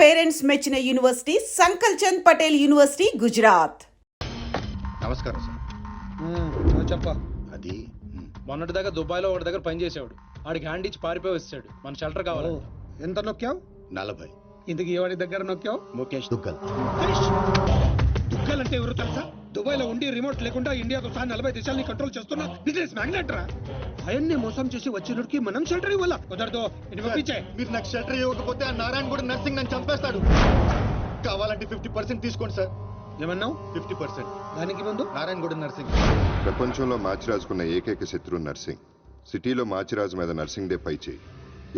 Parents మెచ్చిన university సంకల్ Chand Patel university Gujarat. నమస్కారం sir. చెప్ప అది మొన్నటిదాకా దుబాయ్లో ఒకటి దగ్గర పని చేసేవాడు. ఆడికి హ్యాండ్ ఇచ్చి పారిపోయి వచ్చాడు. మన షెల్టర్ కావాలి. ఎంత నొక్కావు? 40. ఇంతకి ఎవరి దగ్గర నొక్కావు? ముఖేష్ దుగ్గల్. దుగ్గల్ అంటే ఎవరు తెలుసా? దుబాయ్ లో ఉండి రిమోట్ లేకుండా ఇండియాతో సహా 40 దేశాలని కంట్రోల్ చేస్తున్న బిజినెస్ మ్యాగ్నెట్ రా. ఆయన్ని మోసం చేసి వచ్చినడికి మనం షెల్టర్ ఇవ్వాలా? కుదరదు. ఇది పంపించే. మీరు నాకు షెల్టర్ ఇవ్వకపోతే ఆ నారాయణ కూడా నర్సింగ్ నన్ను చంపేస్తాడు. కావాలంటే 50% తీసుకోండి సార్. ఏమన్నావు? 50%. దానికి ముందు నారాయణ కూడా నర్సింగ్. ప్రపంచంలో మాచిరాజుకున్న ఏకైక శత్రువు నర్సింగ్. సిటీలో మాచిరాజు మీద నర్సింగ్ డే పై చేయి.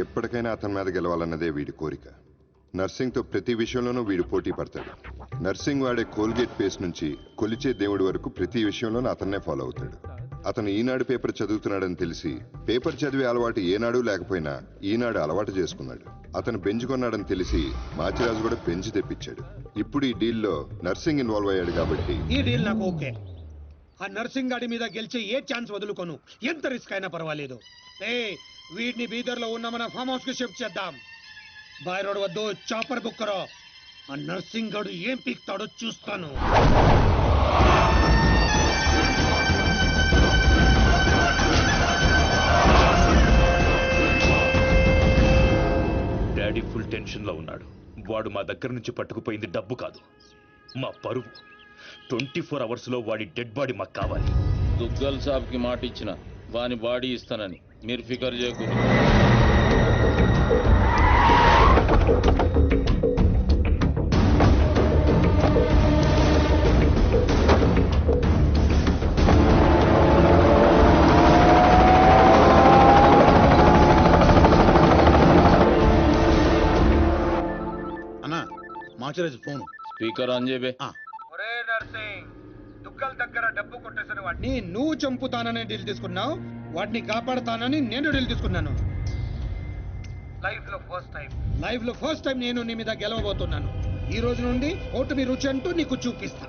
ఎప్పటికైనా అతని మీద గెలవాలన్నదే వీడి కోరిక. నర్సింగ్తో ప్రతి విషయంలోనూ వీడు పోటీ పడతాడు. నర్సింగ్ వాడే కోల్గేట్ పేస్ట్ నుంచి కొలిచే దేవుడి వరకు ప్రతి విషయంలోనూ అతన్నే ఫాలో అవుతాడు. అతను ఈనాడు పేపర్ చదువుతున్నాడని తెలిసి పేపర్ చదివే అలవాటు ఏనాడు లేకపోయినా ఈనాడు అలవాటు చేసుకున్నాడు. అతను బెంచ్ కొన్నాడని తెలిసి మాచిరాజు కూడా బెంచ్ తెప్పించాడు. ఇప్పుడు ఈ డీల్లో నర్సింగ్ ఇన్వాల్వ్ అయ్యాడు కాబట్టి ఈ డీల్ నాకు ఓకే. ఆ నర్సింగ్ గాడి మీద గెలిచే ఏ ఛాన్స్ వదులుకోను. ఎంత రిస్క్ అయినా పర్వాలేదు. వీటిని బీదర్ లో ఉన్న మన ఫామ్ హౌస్ కి షిఫ్ట్ చేద్దాం. బాయ్ రోడ్ వద్దు, చాపర్ బుక్ కరో. ఆ నర్సింగ్ గాడు ఏం పీక్తాడో చూస్తాను. డాడీ ఫుల్ టెన్షన్ లో ఉన్నాడు. వాడు మా దగ్గర నుంచి పట్టుకుపోయింది డబ్బు కాదు, మా పరువు. 24 అవర్స్ లో వాడి డెడ్ బాడీ మాకు కావాలి. దుగ్గల్ సాబ్ కి మాట ఇచ్చిన వాని బాడీ ఇస్తానని మీరు ఫికర్ చేయకూడదు. అన్నా మాచిరాజు ఫోన్. స్పీకర్ ఆన్ చేయబే. ఒరే నర్సింగ్, దుగ్గల్ దగ్గర డబ్బు కొట్టేసిన వాడిని నువ్వు చంపుతానని డీల్ తీసుకున్నావు. వాడిని కాపాడుతానని నేను డీల్ తీసుకున్నాను. లైఫ్ లో ఫస్ట్ టైం నేను నీ మీద గెలవబోతున్నాను. ఈ రోజు నుండి ఓటమి రుచి అంటూ నీకు చూపిస్తా.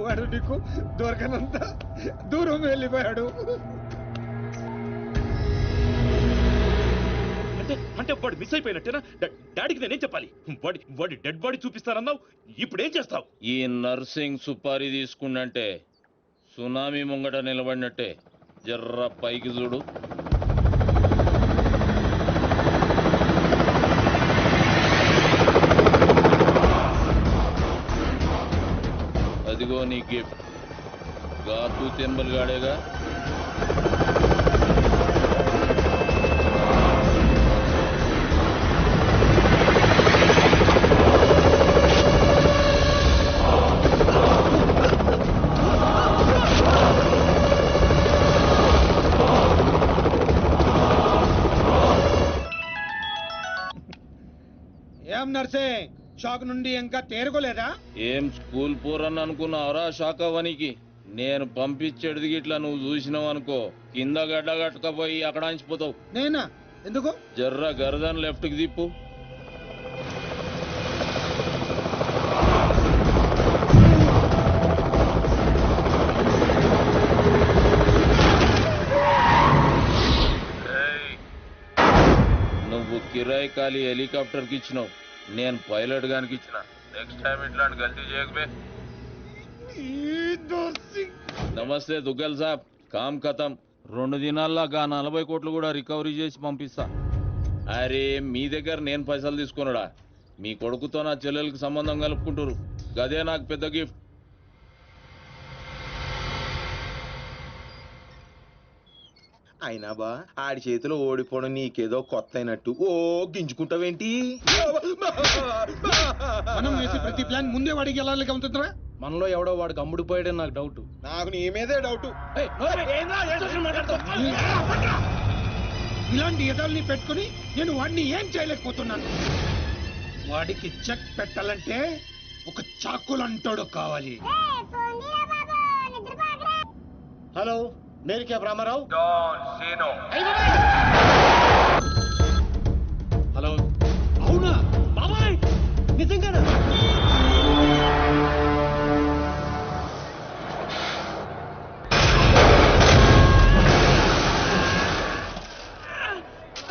వాడు నీకు దొరకనంత దూరం వెళ్ళిపోయాడు. అంటే వాడు మిస్ అయిపోయినట్టేనా? డాడీకి నేనేం చెప్పాలి? వాడి డెడ్ బాడీ చూపిస్తానన్నావు, ఇప్పుడు ఏం చేస్తావు? ఈ నర్సింగ్ సుపారీ తీసుకుండంటే సునామీ ముంగట నిలబడినట్టే. జర్ర పైకి చూడు. అదిగో నీ గిఫ్ట్. గాతు తెంబల్ గాడేగా. ఏం నర్సింగ్, షాక్ నుండి ఇంకా తేరుకోలేదా? ఏం స్కూల్ పోరని అనుకున్నావురా శాఖవనికి? నేను పంపించేది ఇట్లా నువ్వు చూసినావు అనుకో, కింద గడ్డ కట్టుకపోయి అక్కడ అంచిపోతావు. నేనా? ఎందుకు? జర్ర గర్దన్ లెఫ్ట్ కి తిప్పు. నువ్వు కిరాయి ఖాళీ హెలికాప్టర్ కి ఇచ్చినావు, నేను పైలట్ గానికి ఇచ్చిన. నెక్స్ట్ టైం ఇట్లాంటి గల్తీ చేయకబే. నమస్తే దుగ్గల్ సాబ్, కామ్ ఖతం. 2 దినాల్లో 40 కోట్లు కూడా రికవరీ చేసి పంపిస్తా. అరే మీ దగ్గర నేను పైసలు తీసుకున్నాడా? మీ కొడుకుతో నా చెల్లెలకి సంబంధం కలుపుకుంటారు. గదే నాకు పెద్ద గిఫ్ట్. అయినా బా ఆడి చేతిలో ఓడిపోవడం నీకేదో కొత్త అయినట్టు ఓ గింజుకుంటావేంటి? మనం వేసే ప్రతి ప్లాన్ ముందే వాడికి వెళ్ళాలి ఉంటుందిరా. మనలో ఎవడో వాడికి అమ్ముడుపోయాడని నాకు డౌట్. నాకు నీ మీదే డౌట్. ఇలాంటి ఎదల్ని పెట్టుకుని నేను వాడిని ఏం చేయలేకపోతున్నాను. వాడికి చెక్ పెట్టాలంటే ఒక చాకులంటాడు కావాలి. హలో, మేరీ క్యాబ్ రామారావు. హలో, అవునా బాబాయ్? నిజంగానా?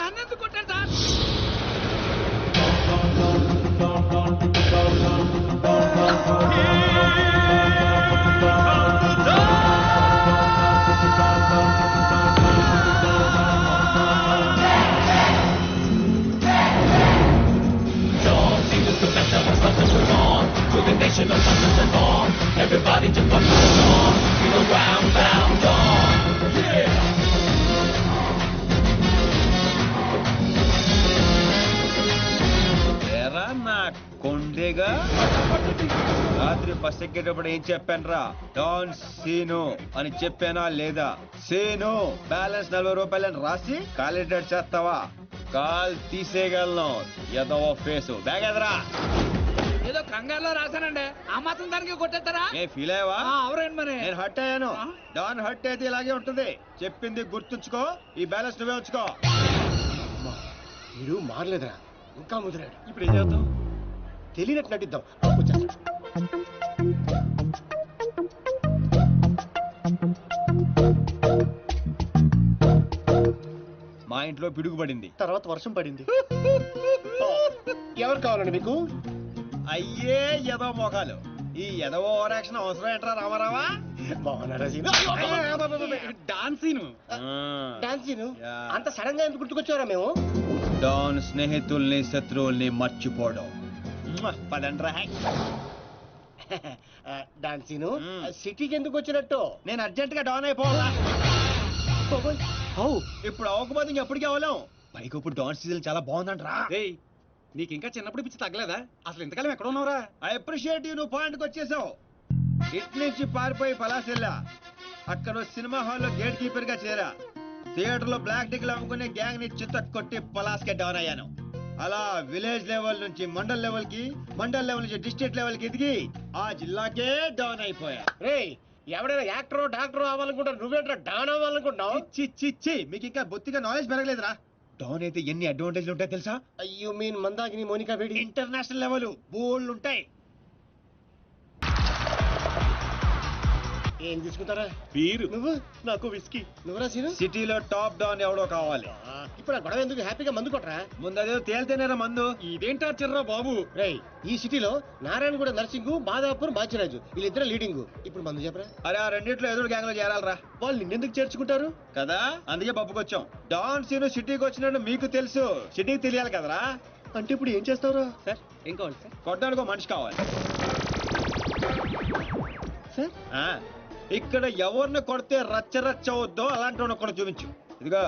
అన్నెందుకు కొట్టాడు సార్? ఏరా నా కొండేగా రాత్రి బస్ ఎక్కేటప్పుడు ఏం చెప్పాను రా డాన్ సీను అని చెప్పానా లేదా? సీను బ్యాలెన్స్ 40 రూపాయలని రాసి కాలిడేట్ చేస్తావా? కాల్ తీసేయగలను. ఎదవ ఫేసు బ్యాగ్ ఎదరా. ఏదో కంగారులో రాశానండి, ఆ మాత్రం దానికి కొట్టేస్తారా? ఏ ఫీల్ అయ్యావా? అవునండి మరి. నేను హర్ట్ అయ్యాను. డాన్ హర్ట్ అయితే ఇలాగే ఉంటుంది. చెప్పింది గుర్తుంచుకో. ఈ బ్యాలెన్స్ నువ్వే ఉంచుకో. వీడు మారలేదురా, ఇంకా ముదిరాడు. ఇప్పుడు ఏం చేద్దాం? తెలియనట్టు నటిద్దాం. వచ్చేస్తాడు. మా ఇంట్లో పిడుగు పడింది. తర్వాత వర్షం పడింది. ఎవరు కావాలండి మీకు? అయ్యే ఎదవ మోకాలు. ఈ ఎదవ ఓవర్ యాక్షన్ అవసరం ఏంట్రా రామారావా? బాగున్నారా సీను? డాన్సీను. Dance scene? యా. అంత సడన్ గా ఎందుకు గుర్తుకొచ్చారా మేము? డాన్ స్నేహితుల్ని శత్రువుల్ని మర్చిపోవడం. పదండ్రా. డాన్స్ సీను మ్మ్. సిటీకి ఎందుకు వచ్చినట్టు? నేను అర్జెంట్ గా డాన్ అయిపోవాలా? ఇప్పుడు అవ్వకపోతే ఇంకెప్పటికీ అవ్వలేం. పైకి ఇప్పుడు డాన్ సీజన్ చాలా బాగుందంటరా. నీకు ఇంకా చిన్నప్పుడు పిచ్చి తగ్గలేదా? అసలు ఇంతకాలం ఎక్కడ ఉన్నావురా? I appreciate you. నువ్వు పాయింట్కి వచ్చేసావు. ఇటు నుంచి పారిపోయి పలాసెల్లా. అక్కడ ఓ సినిమా హాల్లో గేట్ కీపర్ గా చేరా. థియేటర్ లో బ్లాక్ టికెట్లు అమ్ముకునే గ్యాంగ్ ని చిత్త కొట్టి పలాస్కే డౌన్ అయ్యాను. అలా విలేజ్ లెవెల్ నుంచి మండల్ లెవెల్ కి, మండల్ లెవెల్ నుంచి డిస్ట్రిక్ట్ లెవెల్ కి ఎదిగి ఆ జిల్లాకే డౌన్ అయిపోయా. రేయ్, ఎవడైనా యాక్టర్ డాక్టర్ అవ్వాలనుకుంటా, నువ్వేంట్రా డాన్ అవ్వాలనుకుంటున్నావు? చి మీకు ఇంకా బొత్తిగా నాలెడ్జ్ పెరగలేదురా. డౌన్ అయితే ఎన్ని అడ్వాంటేజ్లు ఉంటాయి తెలుసా? యు మీన్ మందాకిని మోనికా వేడి? ఇంటర్నేషనల్ లెవెల్ బోల్డ్ ఉంటాయి. ఏం తీసుకుంటారా? వీరు నువ్వు? నాకు విస్కీ. నువ్వురా సీను? సిటీలో టాప్ డౌన్ ఎవడో కావాలి. ఇప్పుడు ఆ గొడవ ఎందుకు? హ్యాపీగా మందు కొట్టరా. ముందు అదే తేలితేనేరా మందు. ఇదేంటా చిర్రా బాబు? రేయ్, ఈ సిటీలో నారాయణగూడ నర్సింగ్, మాదాపూర్ బాచిరాజు వీళ్ళిద్దరు లీడింగ్. ఇప్పుడు మందు చెప్పరా. అరే ఆ రెండిట్లో ఎదురు గ్యాంగ్ లో చేరాలరా. వాళ్ళు నిన్నెందుకు చేర్చుకుంటారు కదా, అందుకే పప్పుకొచ్చాం. డాన్ సీను సిటీకి వచ్చినట్టు మీకు తెలుసు, సిటీకి తెలియాలి కదరా. అంటే ఇప్పుడు ఏం చేస్తావురా? సార్ ఏం కావాలి సార్? కొట్టడానికి ఒక మనిషి కావాలి. సార్ ఆ, ఇక్కడ ఎవరిని కొడితే రచ్చ రచ్చ అవుద్దో అలాంటి ఒకటి చూపించు. ఇదిగా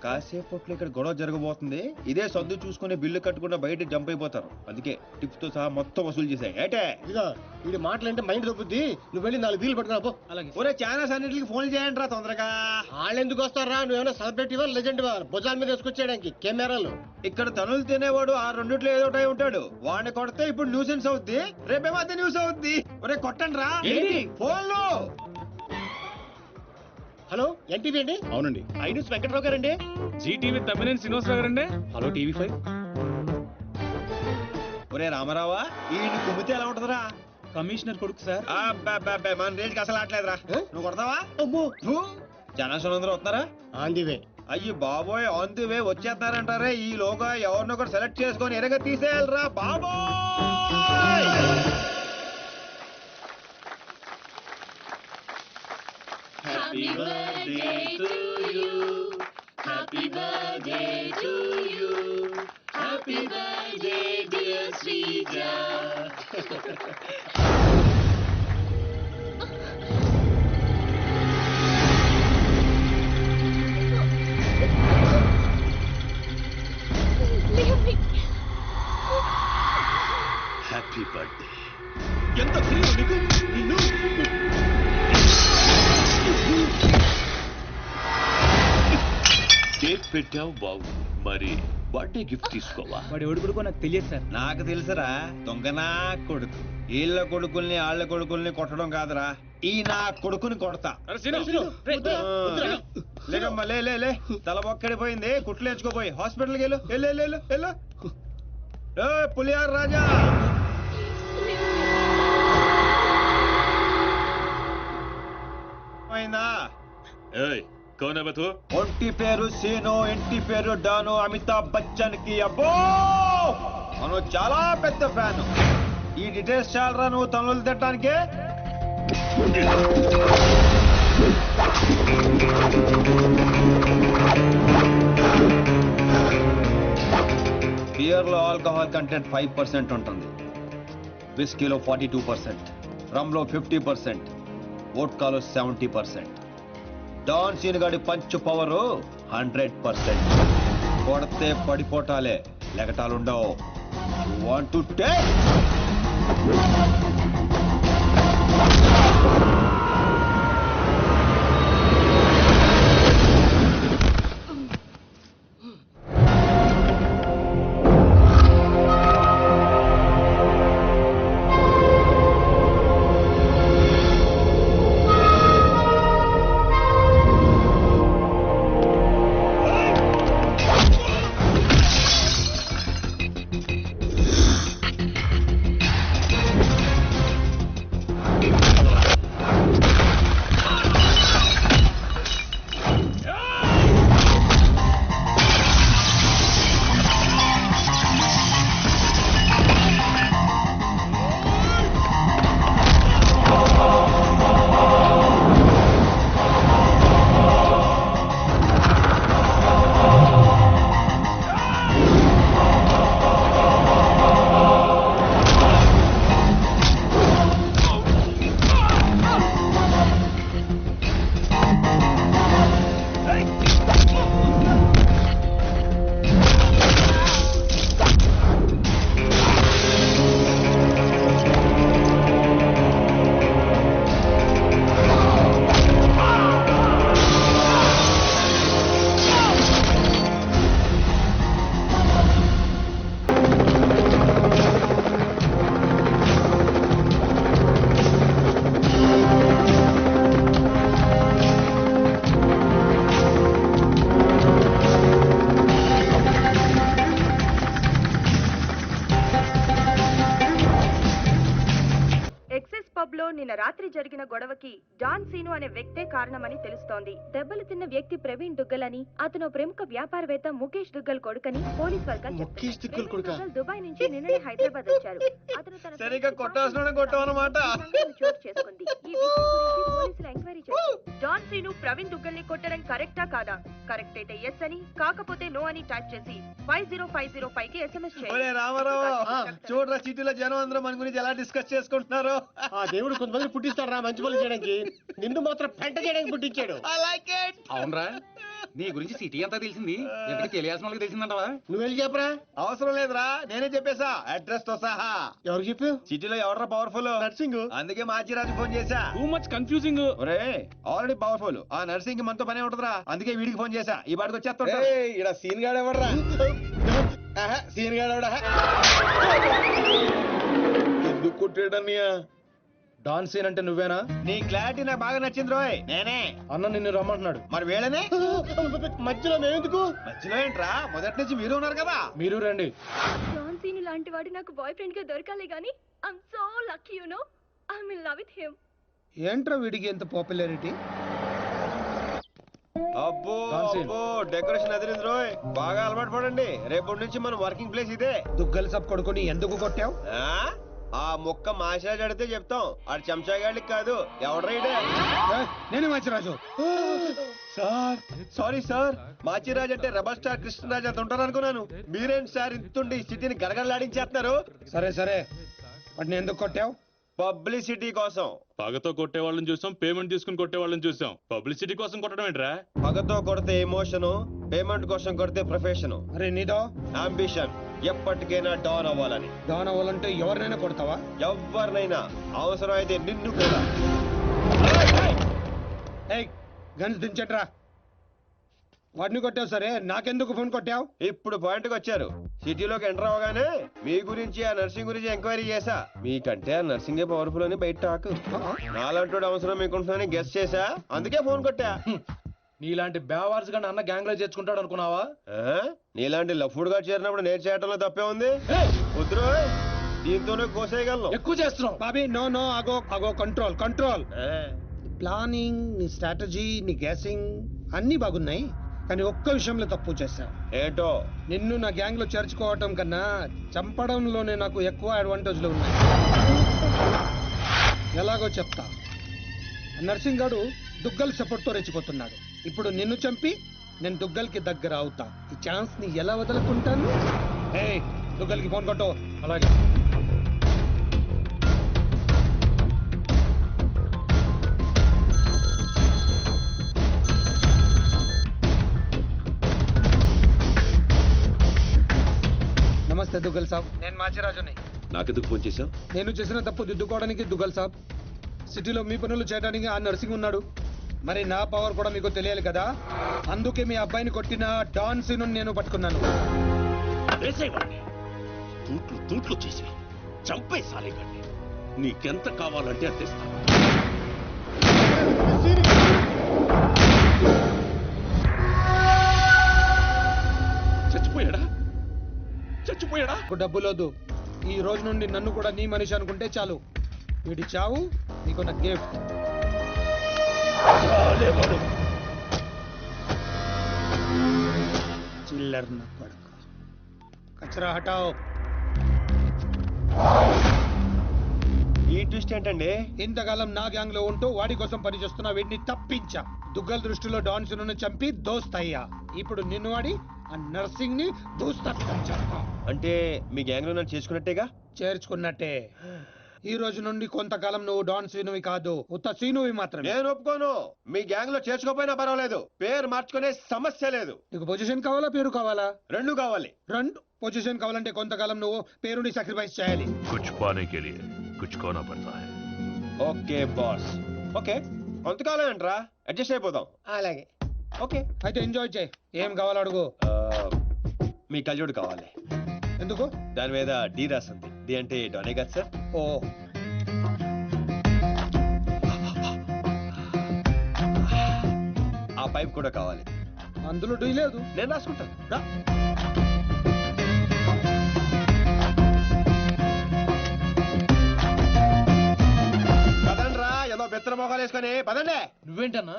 కాసేపట్లో ఇక్కడ గొడవ జరగబోతుంది. ఇదే సర్దు చూసుకుని బిల్లు కట్టకుండా బయట జంప్ అయిపోతారు. అందుకే టిప్స్ తో సహా మొత్తం వసూలు చేశాయి. ఏటే ఇదిగా వీడి మాటలంటే మైండ్ దొబ్బుద్ది. నువ్వు వెళ్ళి 4 వీలు పట్టుకురా పో. అలాగే. ఒరే ఛానల్స్ అన్నిటికి ఫోన్ చేయండి రా తొందరగా. వాళ్ళు ఎందుకు వస్తారా? నువ్వేమైనా సెలబ్రిటీవా, లెజెండ్ భుజాల మీద వేసుకొచ్చేయడానికి కెమెరాలు? ఇక్కడ తనులు తినేవాడు ఆ రెండిట్లో ఏదో ఒకటి ఉంటాడు. వాడిని కొడితే ఇప్పుడు న్యూసెన్స్ అవుద్ది, రేపేమో అదే న్యూస్ అవుద్ది. ఒరే కొట్టండి రా ఫోన్లు. హలో, ఎన్టీవీ అండి? అవునండి. ఐ న్యూస్ వెంకట్రావు గారండి? జీటీవీ తమ్మినేని శ్రీనివాసరావు గారండి. Hello TV5. ఒరే రామారావా, ఈ కుమ్మితే ఎలా ఉంటదిరా? కమిషనర్ కొడుకు సార్. అబ్బబ్బబ్బే, మన రేంజ్కి అసలు ఆటలేదురా. నువ్వు కొడతావా? అమ్మో, జనాశనందరూ వస్తున్నారా? On the way. అయ్యి బాబోయ్, ఆన్ ది వే వచ్చేస్తారంటారే. ఈ లోగా ఎవరినో ఒకటి సెలెక్ట్ చేసుకొని ఎరగ తీసేయాలరా బాబోయ్. Happy birthday to you. Happy birthday to you. Happy birthday, dear Srija. Happy birthday. ఎంత ధైర్యం నీకు? నిన్ను కేక్ పెట్టావు బాబు, మరి బర్త్డే గిఫ్ట్ తీసుకోవా? వాడు ఎవడు కొడుకో నాకు తెలియదు సార్. నాకు తెలుసురా, దొంగనా కొడుకు. వీళ్ళ కొడుకుల్ని వాళ్ళ కొడుకుల్ని కొట్టడం కాదురా, ఈ నా కొడుకుని కొడతా. లేకమ్మా, లే లే లే, తల బొక్కడిపోయింది, కుట్లు ఎంచుకోపోయి హాస్పిటల్కి వెళ్ళు. వెళ్ళు వెళ్ళు వెళ్ళు. ఏ పులియార్ రాజా, అయిందా? ఏయ్, కౌన్ హై బే తూ? ఒంటి పేరు సీను, ఇంటి పేరు డాను, అమితాబ్ బచ్చన్ కి అబ్బో మనం చాలా పెద్ద ఫ్యాన్. ఈ డీటెయిల్స్ చాలరా నువ్వు తనులు తిట్టడానికి? బియర్ లో ఆల్కహాల్ కంటెంట్ 5% ఉంటుంది, విస్కీలో 42%, రమ్ లో 50%, వోడ్కాలో 70%. డాన్ సీన్ గాడి పంచ్ పవర్ 100%. కొడితే పడిపోటాలే, లెగటాలుండవు. Want to take? నిన్న రాత్రి జరిగిన గొడవకి జాన్ సీను అనే వ్యక్తే కారణమని తెలుస్తోంది. దెబ్బలు తిన్న వ్యక్తి ప్రవీణ్ దుగ్గల్ అని, అతను ప్రముఖ వ్యాపారవేత్త ముఖేష్ దుగ్గల్ కొడుకని పోలీస్ వర్గాలు చెప్తున్నారు. దుబాయ్ నుంచి నిన్ననే హైదరాబాద్ వచ్చారు. అతను తన సరిగ్గా కొట్టాల్సిన కొట్టావన్నమాట. చోటు చేసుకుంది. ఈ విషయం గురించి పోలీసులు ఎంక్వైరీ చేశారు. జాన్ సీను ప్రవీణ్ దుగ్గల్ ని కొట్టడం కరెక్టా కాదా? కరెక్ట్ అయితే ఎస్ అని, కాకపోతే నో అని టైప్ చేసి 50505 కి ఎస్ఎంఎస్ చేయండి. రామారావు చూడరా, సిటీలో జనం అందరూ మన గురించి ఎలా డిస్కస్ చేసుకుంటున్నారు. ఆ దేవుడు కొంతమంది పుట్టిస్తాడు రా మంచి పనులు చేయడానికి, నిన్ను మాత్రం పెంట చేయడానికి పుట్టించాడు. అవునరా, నీ గురించి సిటీ అంతా తెలిసింది, ఎక్కడికి తెలియాల్సిన వాళ్ళకి తెలిసిందంటవా? నువ్వు వెళ్ళి చెప్పరా. అవసరం లేదురా, నేనే చెప్పేశా అడ్రస్ తో సహా. ఎవరు చెప్పు? సిటీలో ఎవడరా పవర్ఫుల్? నర్సింగ్. అందుకే మాచిరాజు ఫోన్ చేశా. Too much confusing. ఒరే ఆల్రెడీ పవర్ఫుల్, ఆ నర్సింగ్ మనతో పనే ఉంటదిరా, అందుకే వీడికి ఫోన్ చేశా. ఈ పాటికి వచ్చేస్తా. ఇక్కడ సీన్ గాడు ఎవడరా? సీన్ గాడు ఎవడా? ఎందుకు కొట్టాడన్నయ్యా? డాన్ సీన్ అంటే నువ్వేనా? నీ క్లారిటీ నాకు బాగా నచ్చింది రోయ్. నేనే. అన్న నిన్ను రమ్మంటున్నాడు. మరి వేళనే మధ్యలో మేమెందుకు? మధ్యలో ఏంట్రా, మొదటి నుంచి మీరు ఉన్నారు కదా. మీరు రండి. జాన్ సీను లాంటి వాడు నాకు బాయ్ ఫ్రెండ్ గా దొరకాలి గానీ I'm so lucky, you know, I'm in love with him. ఏంట్రా వీడికి ఎంత పాపులారిటీ? అబ్బో అబ్బో, డెకరేషన్ అదిరింది రోయ్. బాగా అలవాటు పడండి, రేపటి నుంచి మన వర్కింగ్ ప్లేస్ ఇదే. దుగ్గల సబ్ కొడుకుని ఎందుకు కొట్టావు? ఆ మొక్క మాసిరాజు అడితే చెప్తాం, ఆడు చెంచాగాడికి కాదు. ఎవడ్రైడే? నేనే Machiraju. Sir sorry sir, Machiraju అంటే రెబల్ స్టార్ కృష్ణరాజు అంత ఉంటారు అనుకున్నాను. మీరేంటి సార్ ఇంతుండి సిటీని గడగడలాడించేస్తున్నారు? సరే సరే, వాటిని ఎందుకు కొట్టావు? పబ్లిసిటీ కోసం. పగతో కొట్టే వాళ్ళని చూసాం, పేమెంట్ తీసుకుని కొట్టే వాళ్ళని చూసాం. పబ్లిసిటీ కోసం కొట్టడం ఏంట్రా? పగతో కొడితే ఎమోషను, పేమెంట్ కోసం కొడితే ప్రొఫెషను. అరే నీదో అంబిషన్ ఎప్పటికైనా డాన్ అవ్వాలని. డాన్ అవ్వాలంటే ఎవరినైనా కొడతావా? ఎవరినైనా, అవసరం అయితే నిన్ను కూడా. గన్స్ దించట్రా. వాడిని కొట్టావు సరే, నాకెందుకు ఫోన్ కొట్టావు? ఇప్పుడు పాయింట్కి వచ్చారు. సిటీలోకి ఎంటర్ అవగానే మీ గురించి, ఆ నర్సింగ్ గురించి ఎంక్వైరీ చేశా. మీకంటే ఆ నర్సింగే పవర్ఫుల్ అని బయట టాక్. నాలంటూ అవసరం మీకుంటుందని గెస్ చేశా, అందుకే ఫోన్ కొట్టా. నీలాంటి బేవార్స్ గా అన్న గ్యాంగ్ లో చేర్చుకుంటాడు అనుకున్నావా? నీలాంటి లఫ్డ్ గా చేరినప్పుడు నేను చేయటంలో తప్పే ఉంది. వద్దురో, దీంతోనే కోసేయగలను. ఎక్కువ చేస్తున్నావు బాబీ. నో నో, అగో అగో, కంట్రోల్ కంట్రోల్. ప్లానింగ్, నీ స్ట్రాటజీ, నీ గ్యాసింగ్ అన్ని బాగున్నాయి, కానీ ఒక్క విషయంలో తప్పు చేశావు. ఏంటో? నిన్ను నా గ్యాంగ్ లో చేర్చుకోవటం కన్నా చంపడంలోనే నాకు ఎక్కువ అడ్వాంటేజ్లు ఉన్నాయి. ఎలాగో చెప్తా. నర్సింగ్ గాడు దుగ్గల్ సపోర్ట్ తో రెచ్చిపోతున్నాడు. ఇప్పుడు నిన్ను చంపి నేను దుగ్గల్ కి దగ్గర అవుతా. ఈ ఛాన్స్ ని ఎలా వదులుకుంటాను? ఏయ్, దుగ్గల్ కి ఫోన్ కొట్టు. అలాగే. నమస్తే దుగ్గల్ సాబ్, నేను మాచిరాజుని. నాకెందుకు ఫోన్ చేశావు? నేను చేసిన తప్పు దిద్దుకోవడానికి దుగ్గల్ సాబ్, సిటీలో మీ పనులు చేయడానికి ఆ నర్సింగ్ ఉన్నాడు. మరి నా పవర్ కూడా మీకు తెలియాలి కదా. అందుకే మీ అబ్బాయిని కొట్టిన డాన్ సీను నేను పట్టుకున్నాను. వేసేవాడిని తూట్లు తూట్లు చేసి చంపేసాలేవాడిని. నీకెంత కావాలంటే అందిస్తాను. చచ్చిపోయాడా? చచ్చిపోయాడా? డబ్బులోదు. ఈ రోజు నుండి నన్ను కూడా నీ మనిషి అనుకుంటే చాలు. వీడి చావు నీకు నా గిఫ్ట్. చిల్లర్ నా కొడుకు. కచరా హటాओ. ఈ ట్విస్ట్ ఏంటండి? ఇంతకాలం నా గ్యాంగ్ లో ఉంటూ వాడి కోసం పనిచేస్తున్న వీడిని తప్పించా. దుగ్గల్ దృష్టిలో డాన్ సిను చంపి దోస్త్ అయ్యా. ఇప్పుడు నిన్ను వాడి ఆ నర్సింగ్ ని దూస్తత్వం చేస్తా. అంటే మీ గ్యాంగ్ లో నన్ను చేసుకున్నట్టేగా? చేర్చుకున్నట్టే. ఈ రోజు నుండి కొంతకాలం నువ్వు డాన్ సీనువి కాదు, ఉత్త సీనువి మాత్రమే. నేను ఒప్పుకోను. మీ గ్యాంగ్ లో చేర్చుకోపోయినా పర్వాలేదు, పేరు మార్చుకునే సమస్య లేదు. నీకు పొజిషన్ కావాలా, పేరు కావాలా? రెండు కావాలి. రెండు. పొజిషన్ కావాలంటే కొంతకాలం నువ్వు పేరుని సాక్రిఫైస్ చేయాలి. కుచ్ పానే కే లియే కుచ్ కోనా పడతా హై. Okay boss. ఓకే, కొంతకాలం ఏంట్రా, అడ్జస్ట్ అయిపోదాం. అలాగే. ఓకే, అయితే ఎంజాయ్ చేయి. ఏం కావాలో అడుగు. మీ కళ్ళజోడు కావాలి. ఎందుకు? దాని మీద డి రాసింది. డి అంటే డోనే కదా సార్? ఓ, ఆ పైప్ కూడా కావాలి. అందులో డీ లేదు. నేను రాసుకుంటాను. రా. పదండ్రా, ఏదో బెత్తర మొఖాలు వేసుకొని పదండి. నువ్వేంటన్నా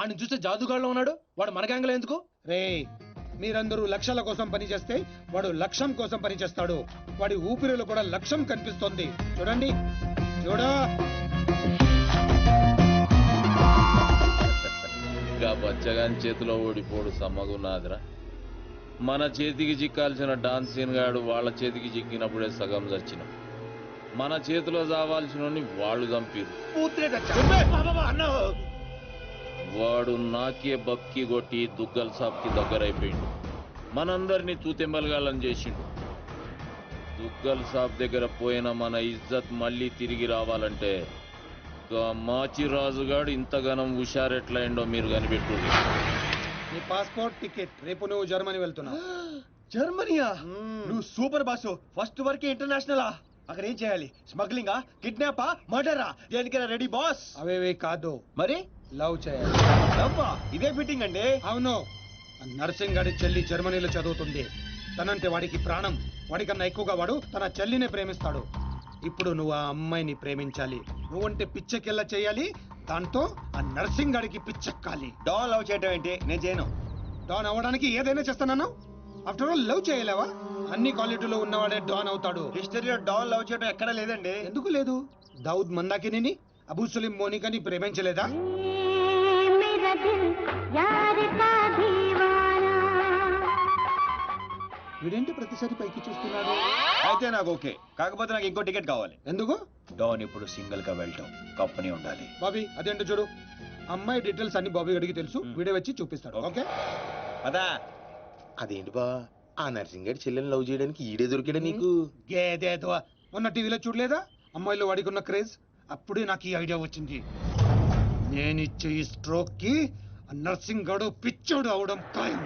ఆడిని చూస్తే జాదుగాడులో ఉన్నాడు. వాడు మన గ్యాంగ్లో ఎందుకు? రే, మీరందరూ లక్ష్యాల కోసం పనిచేస్తే వాడు లక్ష్యం కోసం పనిచేస్తాడు. వాడి ఊపిరిలో కూడా లక్ష్యం కనిపిస్తోంది. చూడండి, చూడా. ఇంకా బచ్చగాని చేతిలో ఓడిపోడు సమ్మగున్నాదిరా. మన చేతికి చిక్కాల్సిన డాన్సీన్ గాడు వాళ్ళ చేతికి చిక్కినప్పుడే సగం చచ్చినాం. మన చేతిలో చావాల్సిన వాళ్ళు చంపిరు. వాడు నాకే బక్కి కొట్టి దుగ్గల్ సాబ్కి దగ్గరైపోయిండు. మనందరినీ తూతెంబలగాళ్ళని చేసిండు. దుగ్గల్ సాబ్ దగ్గర పోయిన మన ఇజ్జత్ మళ్ళీ తిరిగి రావాలంటే మాచిరాజుగాడు ఇంతగానం హుషారెట్లయిండో మీరు కనిపెట్టుంది. నీ పాస్పోర్ట్ టికెట్. రేపు నువ్వు జర్మనీ వెళ్తున్నావు. జర్మనీయా? నువ్వు సూపర్ బాసు. ఫస్ట్ వరకే ఇంటర్నేషనలా? అక్కడ ఏం చేయాలి? స్మగ్లింగా, కిడ్నాపా, మర్డరా? దేనికైనా రెడీ బాస్. అవేవే కాదు, మరి లవ్ చేయాలి. లవ్వా? ఇదే ఫిట్టింగ్ అండి. అవును. నర్సింగ్ గాడి చెల్లి జర్మనీలో చదువుతుంది. తనంటే వాడికి ప్రాణం. వాడికన్నా ఎక్కువగా వాడు తన చెల్లినే ప్రేమిస్తాడు. ఇప్పుడు నువ్వు ఆ అమ్మాయిని ప్రేమించాలి. నువ్వంటే పిచ్చెకెళ్ళ చేయాలి. దాంతో ఆ నర్సింగ్ గాడికి పిచ్చెక్కాలి. డాన్ లవ్ చేయటం ఏంటి? నేను చేయను. డాన్ అవ్వడానికి ఏదైనా చేస్తానన్నా? ఆఫ్టర్ ఆల్ లవ్ చేయలేవా? అన్ని క్వాలిటీలో ఉన్నవాడే డాన్ అవుతాడు. హిస్టరీలో డాన్ లవ్ చేయడం ఎక్కడా లేదండి. ఎందుకు లేదు? దావుద్ మందాకిని, అబూ సలీం మోనికాని ప్రేమించలేదా? వీడేంటి ప్రతిసారి పైకి చూస్తున్నాడు? అయితే నాకు ఓకే. కాకపోతే నాకు ఇంకో టికెట్ కావాలి. ఎందుకు? డాన్ ఇప్పుడు సింగిల్ గా వెళ్ళటం, కంపెనీ ఉండాలి. బాబీ, అదేంటో చూడు. అమ్మాయి డీటెయిల్స్ అన్ని బాబీ గడికి తెలుసు. వీడే వచ్చి చూపిస్తాడు. ఓకే అదా? అదేంటి బా, ఆ నర్సింగ్ గారి చెల్లెని లవ్ చేయడానికి ఈడే దొరికాడా నీకు? గేదేదో మొన్న టీవీలో చూడలేదా అమ్మాయిలో వాడికి ఉన్న క్రేజ్? అప్పుడే నాకు ఈ ఐడియా వచ్చింది. నేనిచ్చే ఈ స్ట్రోక్ కి నర్సింగ్ గడు పిచ్చోడు అవడం ఖాయం.